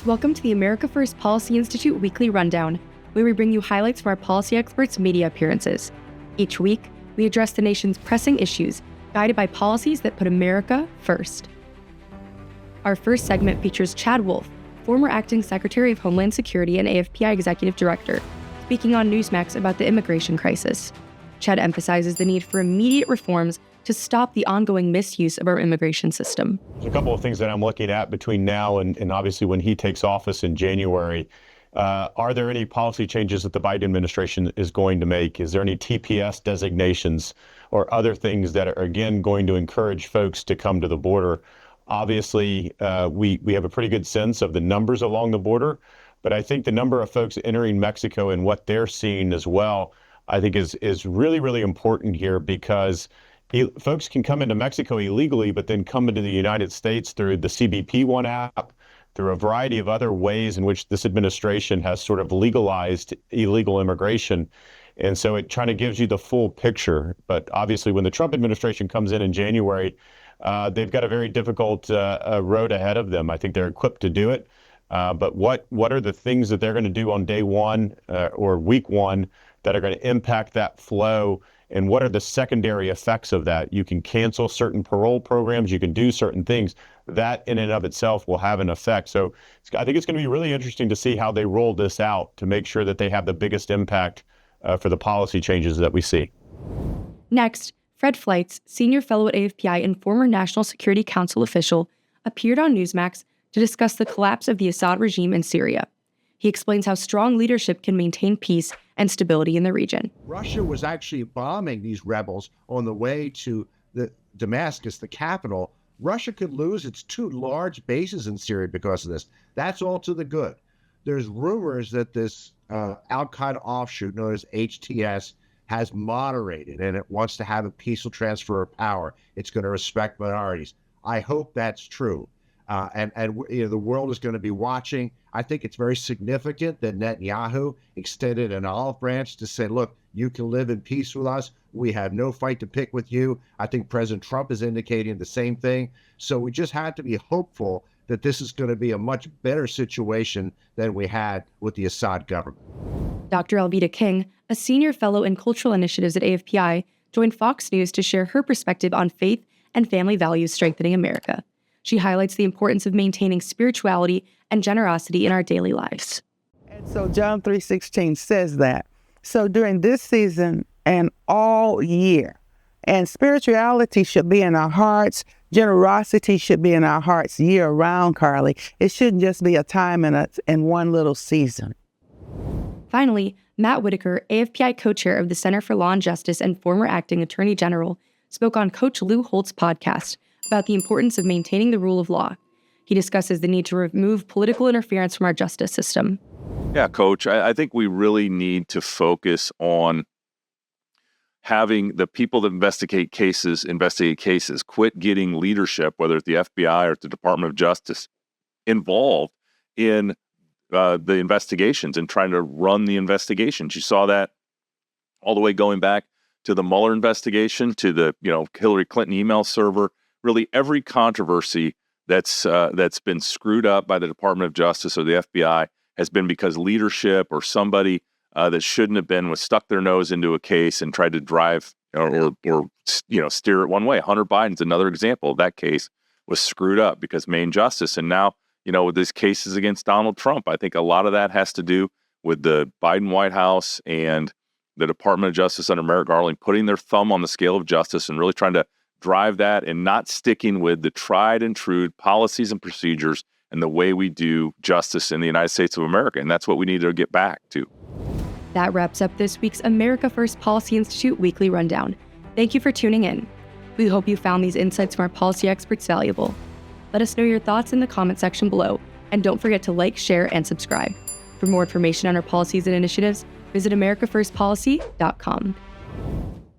Welcome to the America First Policy Institute Weekly Rundown, where we bring you highlights from our policy experts' media appearances. Each week, we address the nation's pressing issues, guided by policies that put America first. Our first segment features Chad Wolf, former Acting Secretary of Homeland Security and AFPI Executive Director, speaking on Newsmax about the immigration crisis. Chad emphasizes the need for immediate reforms to stop the ongoing misuse of our immigration system. There's a couple of things that I'm looking at between now and obviously when he takes office in January. Are there any policy changes that the Biden administration is going to make? Is there any TPS designations or other things that are, again, going to encourage folks to come to the border? Obviously, we have a pretty good sense of the numbers along the border, but I think the number of folks entering Mexico and what they're seeing as well, I think is really, really important here, because folks can come into Mexico illegally, but then come into the United States through the CBP One app, through a variety of other ways in which this administration has sort of legalized illegal immigration. And so it kind of gives you the full picture. But obviously, when the Trump administration comes in January, they've got a very difficult road ahead of them. I think they're equipped to do it. But what are the things that they're going to do on day one or week one that are going to impact that flow? And what are the secondary effects of that? You can cancel certain parole programs, you can do certain things. That in and of itself will have an effect. So I think it's going to be really interesting to see how they roll this out to make sure that they have the biggest impact for the policy changes that we see. Next, Fred Fleitz, senior fellow at AFPI and former National Security Council official, appeared on Newsmax to discuss the collapse of the Assad regime in Syria. He explains how strong leadership can maintain peace and stability in the region. Russia was actually bombing these rebels on the way to Damascus, the capital. Russia could lose its two large bases in Syria because of this. That's all to the good. There's rumors that this Al-Qaeda offshoot known as HTS has moderated, and it wants to have a peaceful transfer of power. It's going to respect minorities. I hope that's true. And the world is going to be watching. I think it's very significant that Netanyahu extended an olive branch to say, look, you can live in peace with us. We have no fight to pick with you. I think President Trump is indicating the same thing. So we just have to be hopeful that this is going to be a much better situation than we had with the Assad government. Dr. Alveda King, a senior fellow in cultural initiatives at AFPI, joined Fox News to share her perspective on faith and family values strengthening America. She highlights the importance of maintaining spirituality and generosity in our daily lives. And so John 3:16 says that. So during this season and all year, and spirituality should be in our hearts, generosity should be in our hearts year round, Carly. It shouldn't just be a time in one little season. Finally, Matt Whitaker, AFPI co-chair of the Center for Law and Justice and former acting attorney general, spoke on Coach Lou Holt's podcast about the importance of maintaining the rule of law. He discusses the need to remove political interference from our justice system. Yeah, Coach, I think we really need to focus on having the people that investigate cases, quit getting leadership, whether it's the FBI or the Department of Justice, involved in the investigations and trying to run the investigations. You saw that all the way going back to the Mueller investigation, to the Hillary Clinton email server. Really, every controversy that's been screwed up by the Department of Justice or the FBI has been because leadership or somebody that shouldn't have been was stuck their nose into a case and tried to drive or steer it one way. Hunter Biden's another example of that case was screwed up because Main Justice. And now, with these cases against Donald Trump, I think a lot of that has to do with the Biden White House and the Department of Justice under Merrick Garland putting their thumb on the scale of justice and really trying to drive that and not sticking with the tried and true policies and procedures and the way we do justice in the United States of America. And that's what we need to get back to. That wraps up this week's America First Policy Institute Weekly Rundown. Thank you for tuning in. We hope you found these insights from our policy experts valuable. Let us know your thoughts in the comment section below, and don't forget to like, share, and subscribe. For more information on our policies and initiatives, visit americafirstpolicy.com.